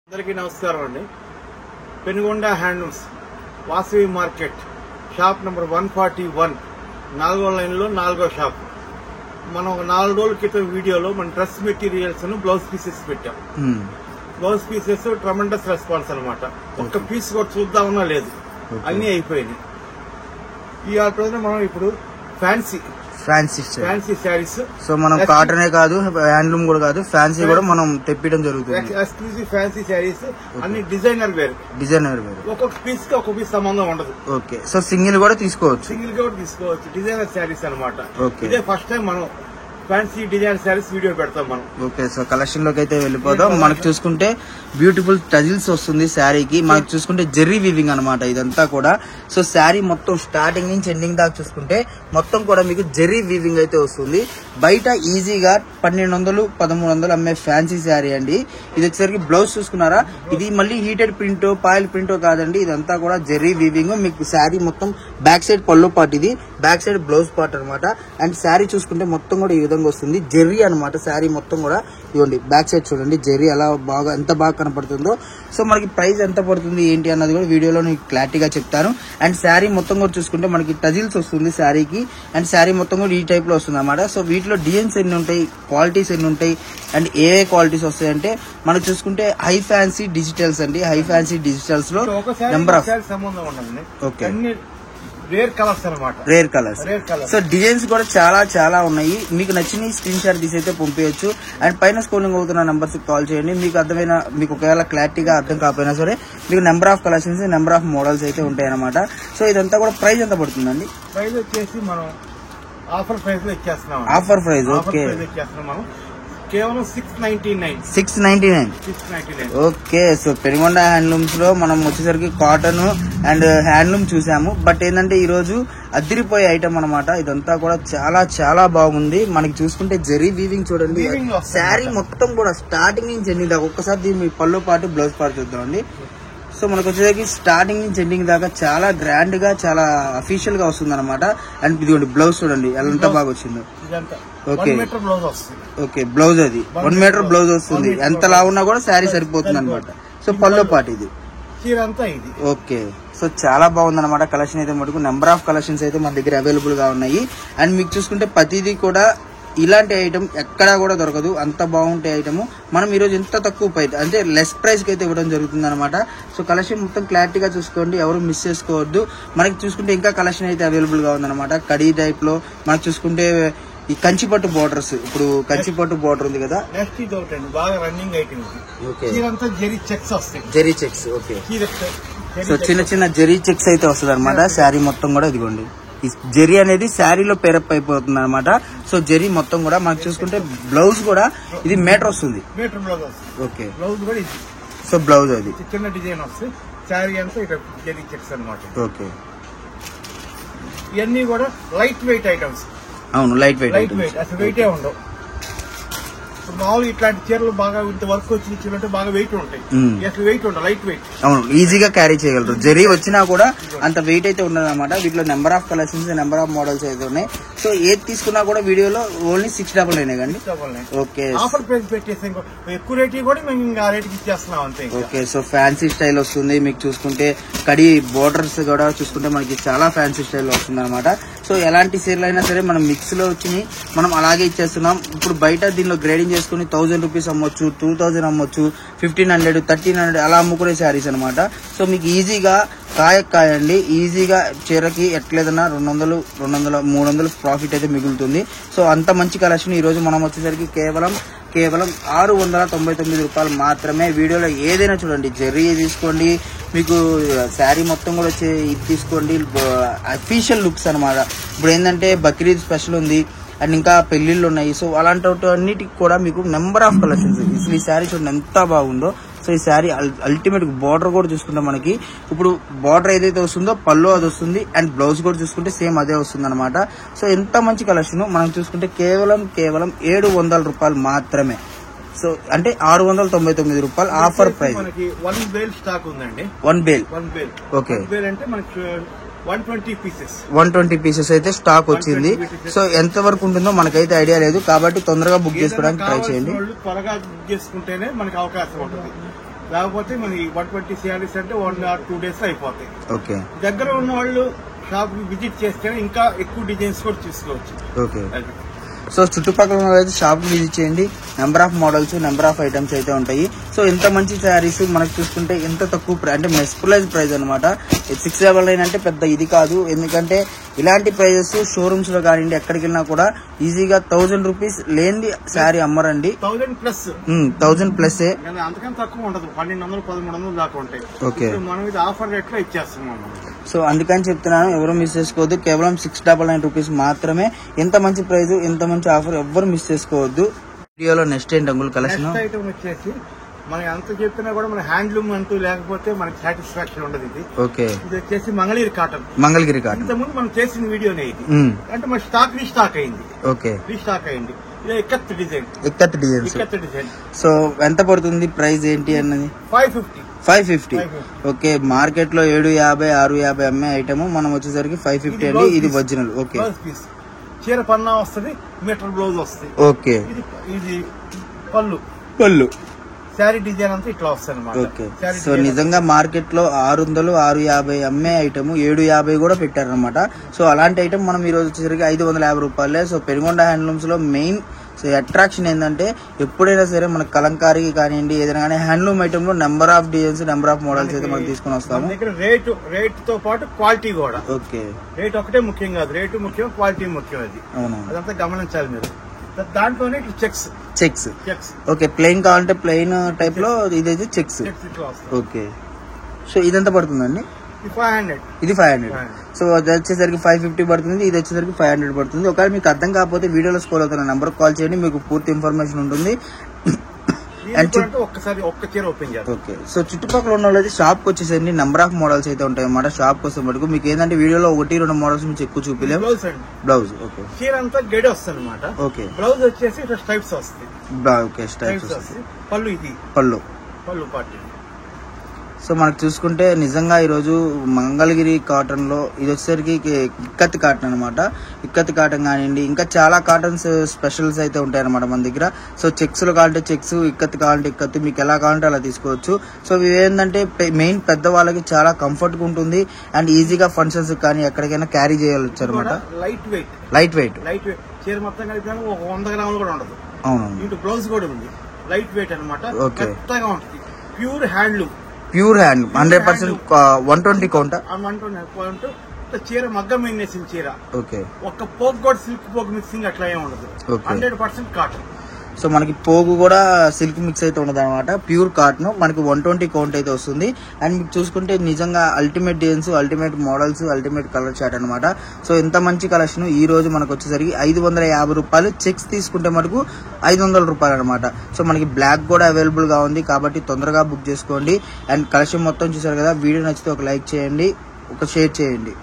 అందరికీ నమస్కారం అండి. Penugonda handlooms Vasavi market shop number 141 4వ లైన్లో 4వ షాప్. మనం 4 రోజుల క్రితం వీడియోలో మన డ్రెస్ మెటీరియల్స్ బ్లౌజ్ పీసెస్ పెట్టాం. బ్లౌజ్ పీసెస్ ట్రమెండస్ రెస్పాన్స్ అనమాట. ఒక్క పీస్ కూడా చూద్దామన్నా లేదు, అన్ని అయిపోయినాయి. ఈ ఆటోనే మనం ఇప్పుడు ఫ్యాన్సీ శారీస్, సో మనం కాటనే కాదు, హ్యాండ్లూమ్ కూడా కాదు, ఫ్యాన్సీ కూడా మనం తెప్పించడం జరుగుతుంది. ఎక్స్క్లూజివ్ ఫ్యాన్సీ శారీస్ అన్ని డిజైనర్ వేర్. ఒక్కొక్క పీస్ కి ఒక్కొక్క పీస్ సంబంధం ఉండదు. ఓకే, సో సింగిల్ కూడా తీసుకోవచ్చు. డిజైనర్ శారీస్ అనమాట. ఇదే ఫస్ట్ టైం మనం ఫ్యాన్సీ డిజైన్ శారీస్ వీడియో పెడతాం మనం. ఓకే, సో కలెక్షన్ లోకి అయితే వెళ్ళిపోదాం. మనకు చూసుకుంటే బ్యూటిఫుల్ టజిల్స్ వస్తుంది శారీకి. మనకు చూసుకుంటే జెర్రీ వీవింగ్ అనమాట ఇదంతా కూడా. సో శారీ మొత్తం స్టార్టింగ్ నుంచి ఎండింగ్ దాకా చూసుకుంటే మొత్తం కూడా మీకు జెర్రీ వీవింగ్ అయితే వస్తుంది. బయట ఈజీగా 1200-1300 అమ్మే ఫ్యాన్సీ శారీ అండి. ఇది వచ్చేసరికి బ్లౌజ్ చూసుకున్నారా, ఇది మళ్ళీ హీటెడ్ ప్రింటో పాయిల్ ప్రింటో కాదండి, ఇదంతా కూడా జెర్రీ వీవింగ్. మీకు శారీ మొత్తం బ్యాక్ సైడ్ పళ్ళు పార్ట్, ఇది బ్యాక్ సైడ్ బ్లౌజ్ పార్ట్ అనమాట. అండ్ శారీ చూసుకుంటే మొత్తం కూడా ఈ విధంగా వస్తుంది జెర్రీ అనమాట. శారీ మొత్తం కూడా ఇవ్వండి, బ్యాక్ సైడ్ చూడండి జెర్రీ ఎలా బాగా ఎంత బాగా కనపడుతుందో. సో మనకి ప్రైస్ ఎంత పడుతుంది ఏంటి అన్నది కూడా వీడియోలో నేను క్లారిటీగా చెప్తాను. అండ్ శారీ మొత్తం కూడా చూసుకుంటే మనకి టజిల్స్ వస్తుంది శారీకి. అండ్ శారీ మొత్తం కూడా ఈ టైప్ లో వస్తుంది అనమాట. సో వీటిలో డిజైన్స్ ఎన్ని ఉంటాయి, క్వాలిటీస్ ఎన్ని ఉంటాయి, అండ్ ఏ క్వాలిటీస్ వస్తాయంటే మనకు చూసుకుంటే హై ఫ్యాన్సీ డిజిటల్స్ అండి. హై ఫ్యాన్సీ డిజిటల్స్ లో నెంబర్ ఆఫ్ రేర్ కలర్స్ అనమాట. Rare colours. సో డిజైన్స్ కూడా చాలా చాలా ఉన్నాయి. మీకు నచ్చిన స్క్రీన్ షాట్ తీసి అయితే పంపించచ్చు. అండ్ పైన స్క్రోలింగ్ అవుతున్న నంబర్స్ కాల్ చేయండి. మీకు ఒకవేళ క్లారిటీగా అర్థం కాకపోయినా సరే మీకు number of collections, number of models అయితే ఉంటాయి అనమాట. సో ఇదంతా కూడా ప్రైస్ ఎంత పడుతుందండి? ప్రైస్ వచ్చేసి మనం ఆఫర్ ప్రైస్ లో ఇచ్చేస్తున్నాం. ఆఫర్ ప్రైస్ ఓకే, మనం కేవలం 699. 699. ఓకే, సో పెనుగొండ హ్యాండ్లూమ్స్ లో మనం వచ్చేసరికి కాటన్ అండ్ హ్యాండ్లూమ్ చూసాము. బట్ ఏంటంటే ఈ రోజు అదిరిపోయే ఐటమ్ అనమాట. ఇదంతా కూడా చాలా చాలా బాగుంది. మనకి చూసుకుంటే జెర్రీ వీవింగ్ చూడండి. శారీ మొత్తం కూడా స్టార్టింగ్ నుంచి ఎండింగ్ దాకా ఒక్కసారి దీని పళ్ళు పాటు బ్లౌజ్ పాటు చూద్దామండి. సో మనకు వచ్చేసరికి స్టార్టింగ్ నుంచి ఎండింగ్ దాకా చాలా గ్రాండ్ గా, చాలా అఫీషియల్ గా వస్తుంది అనమాట. అండ్ ఇదిగోండి బ్లౌజ్ చూడండి ఎంత బాగా వచ్చిందో. ఓకే ఓకే, బ్లౌజ్ అది 1 మీటర్ బ్లౌజ్ వస్తుంది. ఎంత లావున్నా కూడా శారీ సరిపోతుంది అనమాట. సో పళ్ళు పాటు ఇది. ఓకే, సో చాలా బాగుంది అనమాట కలెక్షన్ అయితే. మటుకు నెంబర్ ఆఫ్ కలెక్షన్స్ అయితే మన దగ్గర అవైలబుల్ గా ఉన్నాయి. అండ్ మీకు చూసుకుంటే ప్రతిదీ కూడా ఇలాంటి ఐటమ్ ఎక్కడా కూడా దొరకదు, అంత బాగుంటే ఐటమ్. మనం ఈరోజు ఎంత తక్కువ ప్రైస్ అంటే లెస్ ప్రైస్ కి అయితే ఇవ్వడం జరుగుతుంది అనమాట. సో కలెక్షన్ మొత్తం క్లారిటీగా చూసుకోండి, ఎవరు మిస్ చేసుకోవద్దు. మనకి చూసుకుంటే ఇంకా కలెక్షన్ అయితే అవైలబుల్ గా ఉందన్నమాట. కడీ టైప్ లో మనకు చూసుకుంటే ఈ కంచిపట్టు బోర్డర్స్, ఇప్పుడు కంచిపట్టు బోర్డర్ ఉంది కదా, జెరీ చెక్స్. ఓకే, సో చిన్న చిన్న జెరీ చెక్స్ అయితే వస్తుంది అనమాట. శారీ మొత్తం కూడా ఇదిగోండి, ఈ జెరీ అనేది శారీలో పేరప్ అయిపోతుంది అనమాట. సో జెరీ మొత్తం కూడా మనకు చూసుకుంటే బ్లౌజ్ కూడా ఇది మీటర్ వస్తుంది. ఓకే, సో బ్లౌజ్ అది చిన్న డిజైన్ వస్తుంది. శారీ అంతా జెరీ చెక్స్ అనమాట. ఓకే, ఇవన్నీ కూడా లైట్ వెయిట్ ఐటమ్స్. అవును, లైట్ వెయిట్ అసలు వెయిటే ఉండవు. మామూలు ఇట్లాంటి చీరలు బాగా ఇంత వర్క్ వచ్చి చీరలు బాగా వెయిట్ ఉంటాయి. అసలు వెయిట్ ఉండవు, లైట్ వెయిట్. అవును, ఈజీగా క్యారీ చేయగలరు. జెరీ వచ్చినా కూడా అంత వెయిట్ అయితే ఉండదు అనమాట. వీటిలో number of collections, number of models అయితే ఉన్నాయి. సో ఏది తీసుకున్నా కూడా వీడియోలో ఓన్లీ 699 కండి. ఓకే, ఆఫర్ ప్రైస్ పెట్టేసి ఎక్కువ రేట్ కూడా మేము ఇంకా రేట్ ఇచ్చేస్తున్నాం అంతే. ఓకే, సో ఫ్యాన్సీ స్టైల్ వస్తుంది. మీకు చూసుకుంటే కడి బోర్డర్స్ కూడా చూసుకుంటే మనకి చాలా ఫ్యాన్సీ స్టైల్ వస్తుంది అనమాట. సో ఎలాంటి చీరలు అయినా సరే మనం మిక్స్ లో వచ్చి మనం అలాగే ఇచ్చేస్తున్నాం. ఇప్పుడు బయట దీనిలో గ్రేడింగ్ చేసుకుని 1000 రూపీస్ అమ్మొచ్చు, 2000 అమ్మొచ్చు, 1500, 1300 అలా అమ్ముకునే శారీస్ అనమాట. సో మీకు ఈజీగా కాయండి, ఈజీగా చీరకి ఎట్లేదన్నా 200, 300 ప్రాఫిట్ అయితే మిగులుతుంది. సో అంత మంచి కలెక్షన్ ఈ రోజు మనం వచ్చేసరికి కేవలం 699 రూపాయలు మాత్రమే. వీడియోలో ఏదైనా చూడండి, జెర్రీ తీసుకోండి, మీకు శారీ మొత్తం కూడా వచ్చే ఇది తీసుకోండి. అఫీషియల్ లుక్స్ అనమాట. ఇప్పుడు ఏంటంటే బక్రీద్ స్పెషల్ ఉంది అండ్ ఇంకా పెళ్లిళ్ళు ఉన్నాయి. సో అలాంటి అన్నిటికి కూడా మీకు నెంబర్ ఆఫ్ కలెక్షన్స్. అసలు ఈ శారీ చూడండి ఎంత బాగుందో. సో ఈ శారీ అల్టిమేట్ బార్డర్ కూడా చూసుకుంటే మనకి ఇప్పుడు బార్డర్ ఏదైతే వస్తుందో పళ్ళు అది వస్తుంది. అండ్ బ్లౌజ్ కూడా చూసుకుంటే సేమ్ అదే వస్తుంది అనమాట. సో ఎంత మంచి కలెక్షన్. మనం చూసుకుంటే కేవలం 700 రూపాయలు మాత్రమే. సో అంటే 699 రూపాయలు ఆఫర్ ప్రైస్. 1 బేల్ స్టాక్ ఉందండి. 1 బేల్. ఓకే, అంటే మనకి 120 పీసెస్ అయితే స్టాక్ వచ్చింది. సో ఎంత వరకు ఉంటుందో మనకైతే ఐడియా లేదు, కాబట్టి తొందరగా బుక్ చేసుకోవడానికి ట్రై చేయండి. త్వరగా బుక్ చేసుకుంటేనే మనకి అవకాశం ఉంటుంది. లేకపోతే మన 120 శారీస్ అంటే 1 or 2 days అయిపోతాయి. ఓకే. దగ్గర ఉన్న వాళ్ళు షాప్ విజిట్ చేస్తే ఇంకా ఎక్కువ డిజైన్స్ కూడా తీసుకోవచ్చు. ఓకే. సో చుట్టుపక్కల అయితే షాప్ విజిట్ చేయండి. Number of models, number of items అయితే ఉంటాయి. సో ఇంత మంచి శారీస్ మనకు చూసుకుంటే ఎంత తక్కువ అంటే మెస్కులైజ్ ప్రైస్ అనమాట. 699 అంటే పెద్ద ఇది కాదు. ఎందుకంటే ఇలాంటి ప్రైజెస్ షోరూమ్స్ లో కానివ్వండి ఎక్కడికి వెళ్ళినా కూడా ఈజీగా 1000 రూపీస్ లేని శారీ అమ్మరండి. 1000 ప్లస్ అంతకన్నా తక్కువ ఉండదు. 1200-1300 దాకా ఉంటాయి. ఓకే. మనం ఇది ఆఫర్ రేట్ లో ఇచ్చేస్తున్నాం. సో అందుకని చెప్తున్నాను, ఎవరు మిస్ చేసుకోవద్దు. కేవలం 699 రూపీస్ మాత్రమే. ఎంత మంచి ప్రైజ్, ఎంత మంచి ఆఫర్, ఎవరు మిస్ చేసుకోవద్దు. వీడియోలో నెక్స్ట్ ఏంటి అంగుల్ కలెక్షన్? ఐటమ్ వచ్చేసి మనం ఎంత చెప్పినా కూడా మన హ్యాండ్లూమ్ అంటూ లేకపోతే మనకి సాటిస్ఫాక్షన్ ఉండదు. ఇది ఓకే. ఇది వచ్చేసి మంగళగిరి కాటన్. ఇంతకుముందు మనం చేసిన వీడియోనే ఇది. అంటే మన స్టాక్ రీస్టాక్ అయింది. ఓకే. రీస్టాక్ అయింది. ఇది ఇక్కత్ డిజైన్. సో ఎంత పడుతుంది ప్రైస్ ఏంటి అన్నది? 550. ఓకే. మార్కెట్ లో 750, 650 అమ్మే ఐటమ్ మనం వచ్చేసరికి 550 అండి. ఇది ఒరిజినల్. ఓకే. చీర పన్నా వస్తుంది, మీటర్ బ్లౌజ్ వస్తుంది. ఓకే. ఇది పళ్ళు శారీ డిజైన్ అంతా ఇట్లా వస్తుంది అనమాట. ఓకే. సో నిజంగా మార్కెట్ లో 600, 650 అమ్మే ఐటమ్ 750 కూడా పెట్టారనమాట. సో అలాంటి ఐటమ్ మనం ఈ రోజు వచ్చేసరికి 550 రూపాయలే. సో పెనుగొండ హ్యాండ్లూమ్స్ లో మెయిన్ సో అట్రాక్షన్ ఏంటంటే ఎప్పుడైనా సరే మన కలంకారీకి కానివ్వండి ఏదైనా కానీ హ్యాండ్లూమ్ ఐటమ్ లో number of designs, number of models అయితే మనం తీసుకుని వస్తాము. రేట్ తో పాటు క్వాలిటీ కూడా. ఓకే. రేట్ ఒకటే ముఖ్యం కాదు, రేటు ముఖ్యం, క్వాలిటీ ముఖ్యం. అది అదంతా గమనించాలి మీరు. దాంట్లోనే చెక్స్. ఓకే. ప్లెయిన్ కావాలంటే ప్లెయిన్ టైప్ లో ఇదైతే చెక్స్. ఓకే. సో ఇదెంత పడుతుందండి? ఇది 500. సో అది వచ్చేసరికి 550 పడుతుంది. ఇది వచ్చేసరికి 500 పడుతుంది. ఒకవేళ మీకు అర్థం కాకపోతే వీడియోలో స్క్రోల్ అవుతున్న నెంబర్ కాల్ చేయండి, మీకు పూర్తి ఇన్ఫర్మేషన్ ఉంటుంది. ఓకే. సో చుట్టుపక్కల ఉన్న వాళ్ళు అయితే షాప్ కి వచ్చేసరికి నెంబర్ ఆఫ్ మోడల్స్ అయితే ఉంటాయి అన్నమాట. షాప్ కోసం మటుకు మీకు ఏంటంటే వీడియోలో 1-2 మోడల్స్ మీకు ఎక్కువ చూపిలేము. బ్లౌజ్. ఓకే. చీర అంతా గడి వస్తుంది అనమాట. ఓకే. బ్లౌజ్ వచ్చేసి స్ట్రైప్స్ వస్తుంది. ఓకే. స్ట్రైప్స్ వస్తుంది. పళ్ళు పార్టీ. సో మనకు చూసుకుంటే నిజంగా ఈరోజు మంగళగిరి కాటన్ లో ఇది వచ్చేసరికి ఇక్కత్ కాటన్ అనమాట. ఇక్కత్ కాటన్ కానివ్వండి ఇంకా చాలా కాటన్స్ స్పెషల్స్ అయితే ఉంటాయి అనమాట మన దగ్గర. సో చెక్స్ లో కావాలంటే చెక్స్, ఇక్కత్ కావాలంటే ఇక్కత్, మీకు ఎలా కావాలంటే అలా తీసుకోవచ్చు. సో ఇవి ఏంటంటే మెయిన్ పెద్ద వాళ్ళకి చాలా కంఫర్ట్ గా ఉంటుంది అండ్ ఈజీగా ఫంక్షన్స్ కానీ ఎక్కడికైనా క్యారీ చేయవచ్చు అనమాట. లైట్ వెయిట్ చీర మొత్తం కలిపి 100 గ్రాములు కూడా ఉండదు. అవును. ఇటు బ్లౌజ్ కూడా ఉంది. లైట్ వెయిట్ అనమాట. కొత్తగా ఉంటుంది. Pure handloom 100% 120 count. చీర మగ్గం వేసిన చీర. ఓకే. ఒక పోగు కూడా సిల్క్ పోగు మిక్సింగ్ అట్లా ఏమి ఉండదు. 100% కాటన్. సో మనకి పోగు కూడా సిల్క్ మిక్స్ అయితే ఉండదు అనమాట. ప్యూర్ కాటన్ మనకి 120 కౌంట్ అయితే వస్తుంది. అండ్ మీకు చూసుకుంటే నిజంగా ultimate designs, ultimate models, ultimate colour chart అనమాట. సో ఎంత మంచి కలెక్షన్. ఈ రోజు మనకు వచ్చేసరికి 550 రూపాయలు. చెక్స్ తీసుకుంటే మనకు 500 రూపాయలు అనమాట. సో మనకి బ్లాక్ కూడా అవైలబుల్ గా ఉంది కాబట్టి తొందరగా బుక్ చేసుకోండి. అండ్ కలెక్షన్ మొత్తం చూసారు కదా. వీడియో నచ్చితే ఒక లైక్ చేయండి, ఒక షేర్ చేయండి.